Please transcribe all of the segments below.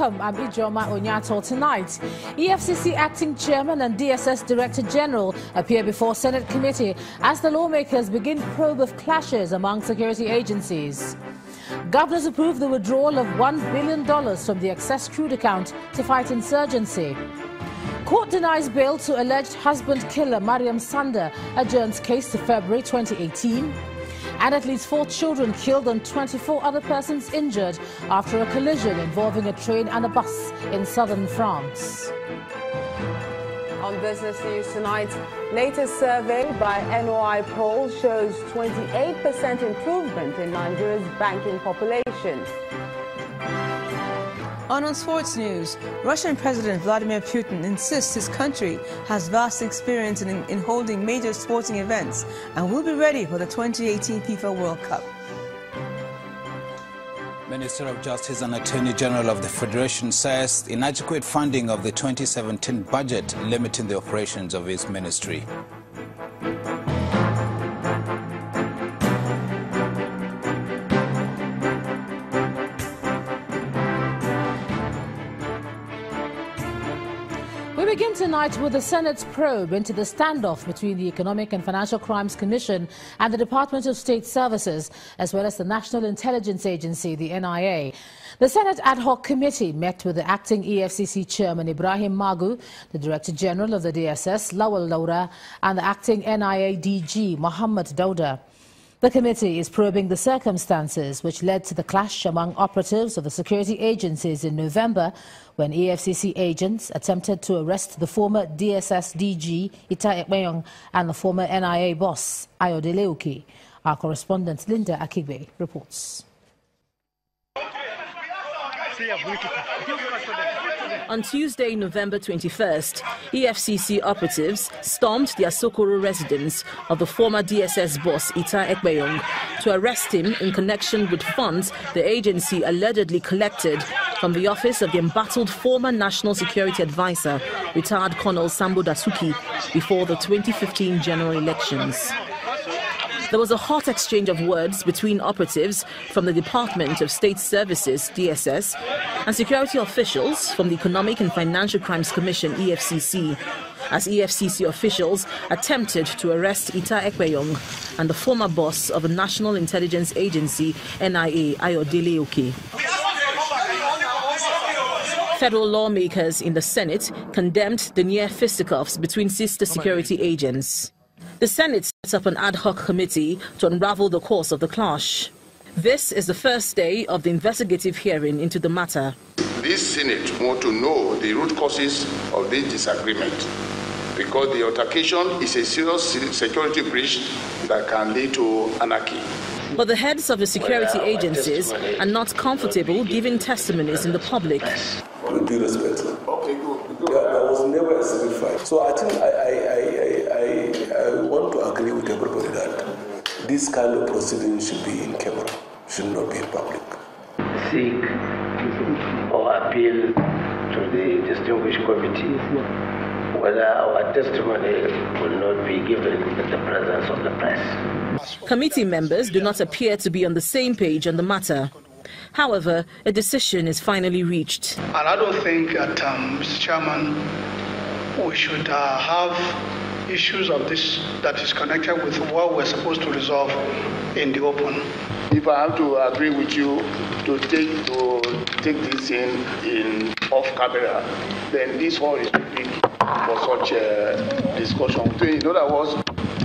Welcome, I'm Ijoma Onyato. Tonight, EFCC Acting Chairman and DSS Director General appear before Senate Committee as the lawmakers begin probe of clashes among security agencies. Governors approve the withdrawal of $1 billion from the excess crude account to fight insurgency. Court denies bail to alleged husband killer Mariam Sanda, adjourns case to February 2018. And at least 4 children killed and 24 other persons injured after a collision involving a train and a bus in southern France. On Business News tonight, latest survey by NOI poll shows 28% improvement in Nigeria's banking population. On sports news, Russian President Vladimir Putin insists his country has vast experience in holding major sporting events and will be ready for the 2018 FIFA World Cup. Minister of Justice and Attorney General of the Federation says inadequate funding of the 2017 budget limiting the operations of his ministry. We begin tonight with the Senate's probe into the standoff between the Economic and Financial Crimes Commission and the Department of State Services, as well as the National Intelligence Agency, the NIA. The Senate Ad Hoc Committee met with the acting EFCC Chairman Ibrahim Magu, the Director General of the DSS, Lawal Laura, and the acting NIA DG, Mohammed Dauda. The committee is probing the circumstances which led to the clash among operatives of the security agencies in November when EFCC agents attempted to arrest the former DSS DG Ita Ekpeyong and the former NIA boss Ayodele Uki. Our correspondent Linda Akigbe reports. On Tuesday, November 21st, EFCC operatives stormed the Asokoro residence of the former DSS boss Ita Ekpeyong to arrest him in connection with funds the agency allegedly collected from the office of the embattled former National Security Advisor, retired Colonel Sambo Dasuki, before the 2015 general elections. There was a hot exchange of words between operatives from the Department of State Services, DSS, and security officials from the Economic and Financial Crimes Commission, EFCC, as EFCC officials attempted to arrest Ita Ekpeyong and the former boss of the National Intelligence Agency, NIA, Ayodele Uki. Federal lawmakers in the Senate condemned the near fisticuffs between sister security agents. The Senate set up an ad hoc committee to unravel the cause of the clash. This is the first day of the investigative hearing into the matter. This Senate want to know the root causes of this disagreement because the altercation is a serious security breach that can lead to anarchy. But the heads of the security agencies are not comfortable giving testimonies in the public. With due respect, there was never a civil fight. So I think I want to agree with everybody that this kind of proceeding should be in camera, should not be in public. Seek or appeal to the distinguished committee whether our testimony will not be given in the presence of the press. Committee members do not appear to be on the same page on the matter. However, a decision is finally reached. And I don't think that, Mr. Chairman, we should have issues of this that is connected with what we're supposed to resolve in the open. If I have to agree with you to take this in off camera, then this hall is too big for such a discussion. In other words,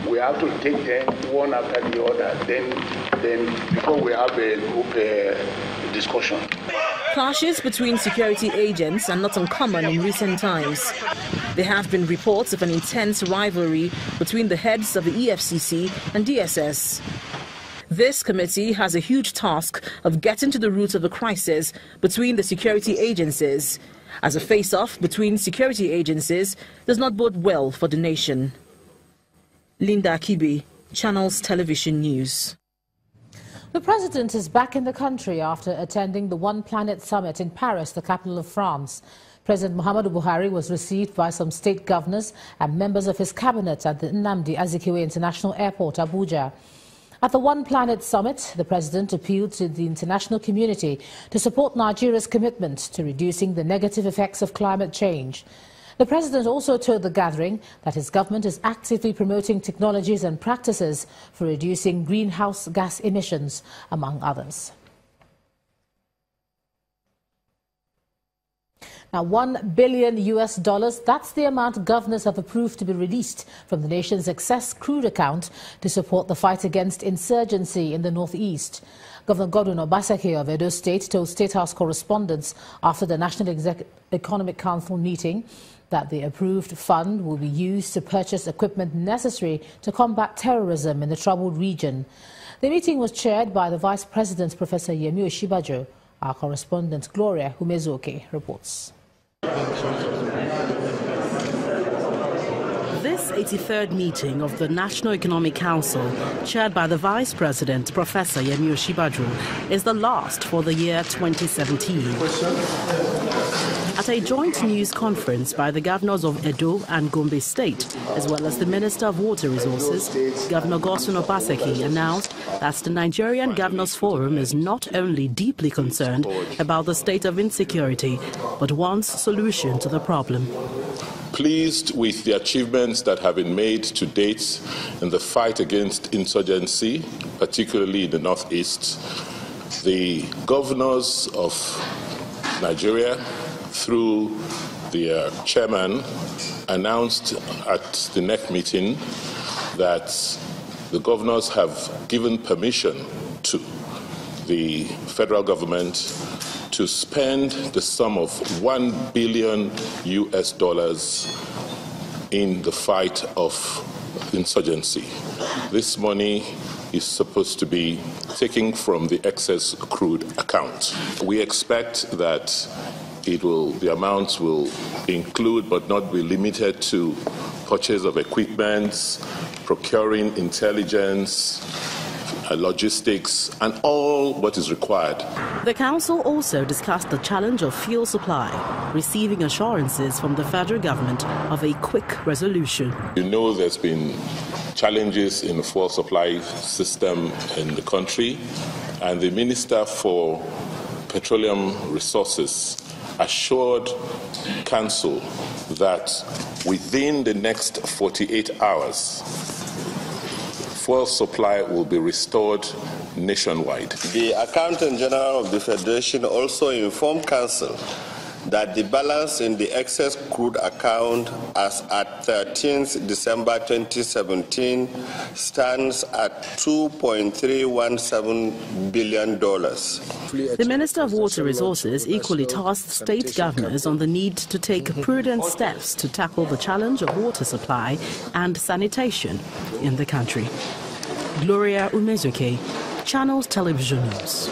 we have to take them one after the other, then before we have a group discussion. Clashes between security agents are not uncommon in recent times. There have been reports of an intense rivalry between the heads of the EFCC and DSS. This committee has a huge task of getting to the root of the crisis between the security agencies, as a face-off between security agencies does not bode well for the nation. Linda Akibi, Channels Television News. The president is back in the country after attending the One Planet Summit in Paris, the capital of France. President Muhammadu Buhari was received by some state governors and members of his cabinet at the Nnamdi Azikiwe International Airport, Abuja. At the One Planet Summit, the President appealed to the international community to support Nigeria's commitment to reducing the negative effects of climate change. The President also told the gathering that his government is actively promoting technologies and practices for reducing greenhouse gas emissions, among others. Now, $1 billion, that's the amount governors have approved to be released from the nation's excess crude account to support the fight against insurgency in the northeast. Governor Godwin Obaseki of Edo State told State House correspondents after the National Economic Council meeting that the approved fund will be used to purchase equipment necessary to combat terrorism in the troubled region. The meeting was chaired by the Vice President, Professor Yemi Oshibajo. Our correspondent, Gloria Humezuoke, reports. This 83rd meeting of the National Economic Council, chaired by the Vice President, Professor Yemi Oshibajo, is the last for the year 2017. At a joint news conference by the governors of Edo and Gombe State, as well as the Minister of Water Resources, Governor Godwin Obaseki announced that the Nigerian Governors Forum is not only deeply concerned about the state of insecurity, but wants solution to the problem. Pleased with the achievements that have been made to date in the fight against insurgency, particularly in the northeast. The governors of Nigeria, through their chairman, announced at the NEC meeting that the governors have given permission to the federal government to spend the sum of $1 billion in the fight of insurgency. This money is supposed to be taken from the excess crude account. We expect that the amounts will include but not be limited to purchase of equipment, procuring intelligence, logistics, and all what is required. The Council also discussed the challenge of fuel supply, receiving assurances from the federal government of a quick resolution. You know there's been challenges in the fuel supply system in the country, and the Minister for Petroleum Resources assured Council that within the next 48 hours, fuel supply will be restored nationwide. The Accountant General of the Federation also informed Council that the balance in the excess crude account as at 13th December 2017 stands at $2.317 billion. The Minister of Water Resources equally tasked state governors on the need to take prudent steps to tackle the challenge of water supply and sanitation in the country. Gloria Umezuke, Channels Television News.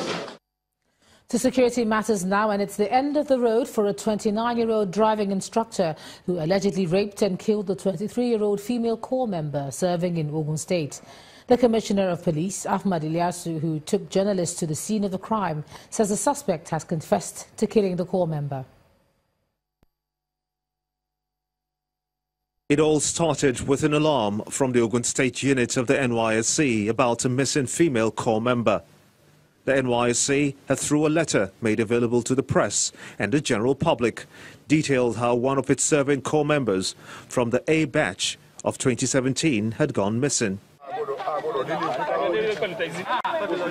To security matters now, and it's the end of the road for a 29-year-old driving instructor who allegedly raped and killed the 23-year-old female corps member serving in Ogun State. The Commissioner of Police, Ahmad Ilyasu, who took journalists to the scene of the crime, says the suspect has confessed to killing the corps member. It all started with an alarm from the Ogun State unit of the NYSC about a missing female corps member. The NYSC had through a letter made available to the press and the general public detailed how one of its serving corps members from the A batch of 2017 had gone missing.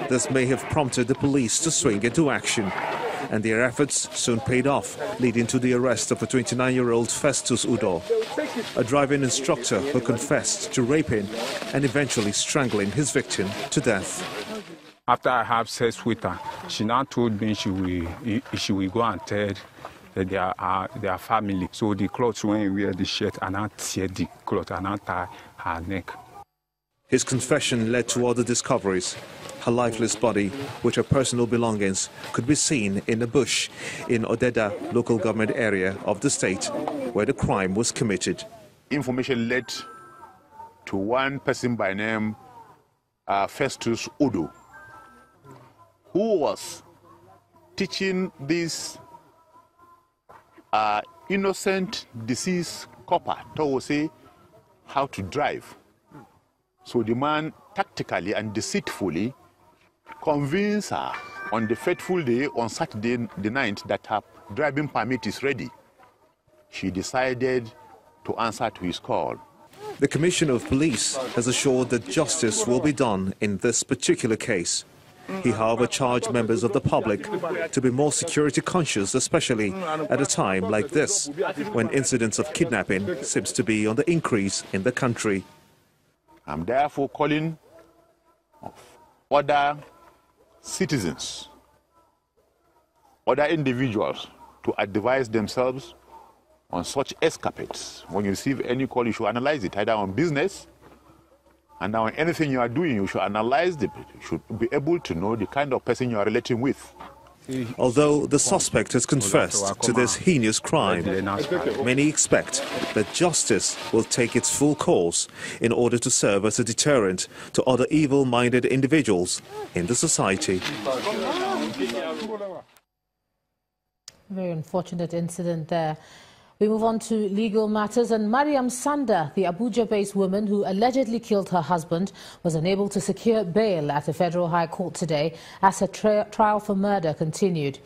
This may have prompted the police to swing into action, and their efforts soon paid off, leading to the arrest of a 29-year-old Festus Udo, a driving instructor who confessed to raping and eventually strangling his victim to death. After I have sex with her, she now told me she will go and tell their family. So the clothes, when he wear the shirt, and I tear the cloth and I tie her neck. His confession led to other discoveries. Her lifeless body, with her personal belongings, could be seen in a bush in Odeda local government area of the state where the crime was committed. Information led to one person by name Festus Udo, who was teaching this innocent deceased copper, Towose, how to drive. So the man tactically and deceitfully convinced her on the fateful day, on Saturday the 9th, that her driving permit is ready. She decided to answer to his call. The Commissioner of Police has assured that justice will be done in this particular case. He, however, charged members of the public to be more security conscious, especially at a time like this, when incidents of kidnapping seems to be on the increase in the country. I'm therefore calling on other citizens, other individuals to advise themselves on such escapades. When you receive any call, you should analyze it, either on business and on anything you are doing. You should analyze it. You should be able to know the kind of person you are relating with. Although the suspect has confessed to this heinous crime, many expect that justice will take its full course in order to serve as a deterrent to other evil-minded individuals in the society. Very unfortunate incident there. We move on to legal matters, and Mariam Sanda, the Abuja-based woman who allegedly killed her husband, was unable to secure bail at a federal high court today as her trial for murder continued.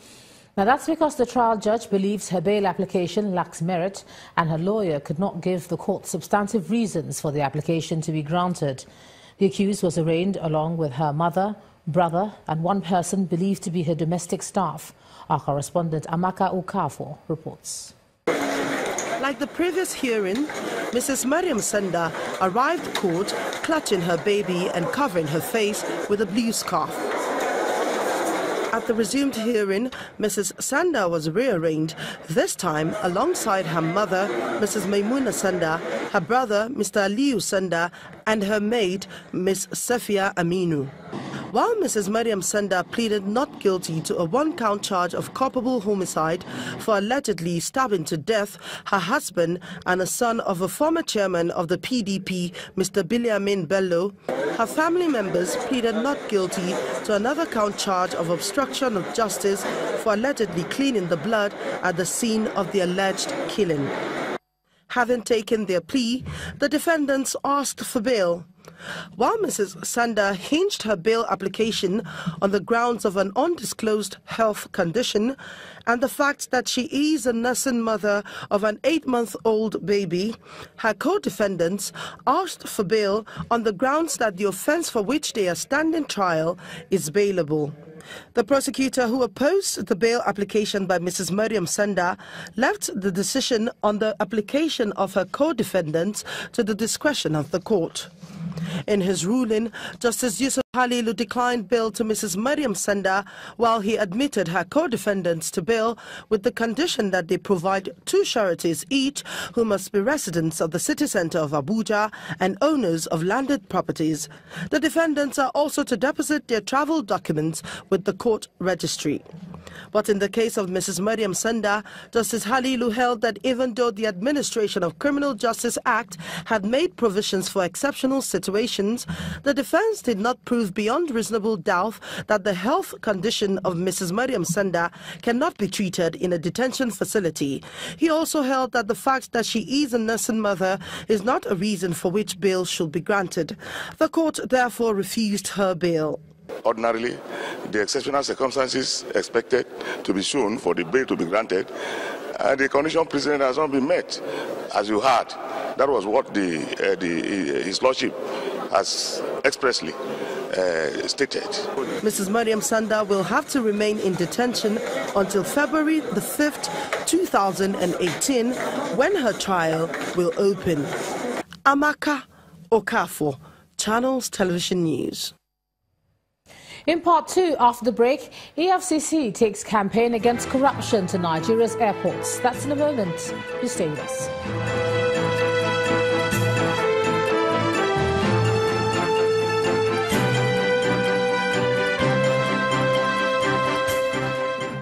Now, that's because the trial judge believes her bail application lacks merit and her lawyer could not give the court substantive reasons for the application to be granted. The accused was arraigned along with her mother, brother and one person believed to be her domestic staff. Our correspondent Amaka Okafor reports. Like the previous hearing, Mrs. Mariam Sanda arrived at court clutching her baby and covering her face with a blue scarf. At the resumed hearing, Mrs. Sanda was rearranged, this time alongside her mother, Mrs. Maimuna Sanda, her brother, Mr. Aliyu Sanda, and her maid, Ms. Safia Aminu. While Mrs. Mariam Sanda pleaded not guilty to a one-count charge of culpable homicide for allegedly stabbing to death her husband and a son of a former chairman of the PDP, Mr. Biliamin Bello, her family members pleaded not guilty to another count charge of obstruction of justice for allegedly cleaning the blood at the scene of the alleged killing. Having taken their plea, the defendants asked for bail. While Mrs. Sanda hinged her bail application on the grounds of an undisclosed health condition and the fact that she is a nursing mother of an 8-month-old baby, her co-defendants asked for bail on the grounds that the offence for which they are standing trial is bailable. The prosecutor who opposed the bail application by Mrs. Mariam Sanda left the decision on the application of her co-defendants to the discretion of the court. In his ruling, Justice Yusuf Halilu declined bail to Mrs. Mariam Sanda while he admitted her co-defendants to bail with the condition that they provide 2 sureties each who must be residents of the city centre of Abuja and owners of landed properties. The defendants are also to deposit their travel documents with the court registry. But in the case of Mrs. Mariam Sanda, Justice Halilu held that even though the Administration of Criminal Justice Act had made provisions for exceptional situations, the defense did not prove beyond reasonable doubt that the health condition of Mrs. Mariam Sanda cannot be treated in a detention facility. He also held that the fact that she is a nursing mother is not a reason for which bail should be granted. The court therefore refused her bail. Ordinarily, the exceptional circumstances expected to be shown for the bail to be granted, and the condition precedent has not been met, as you heard. That was what His Lordship has expressly stated. Mrs. Mariam Sanda will have to remain in detention until February the 5th, 2018, when her trial will open. Amaka Okafor, Channels Television News. In part 2, after the break, EFCC takes campaign against corruption to Nigeria's airports. That's in a moment. You stay with us.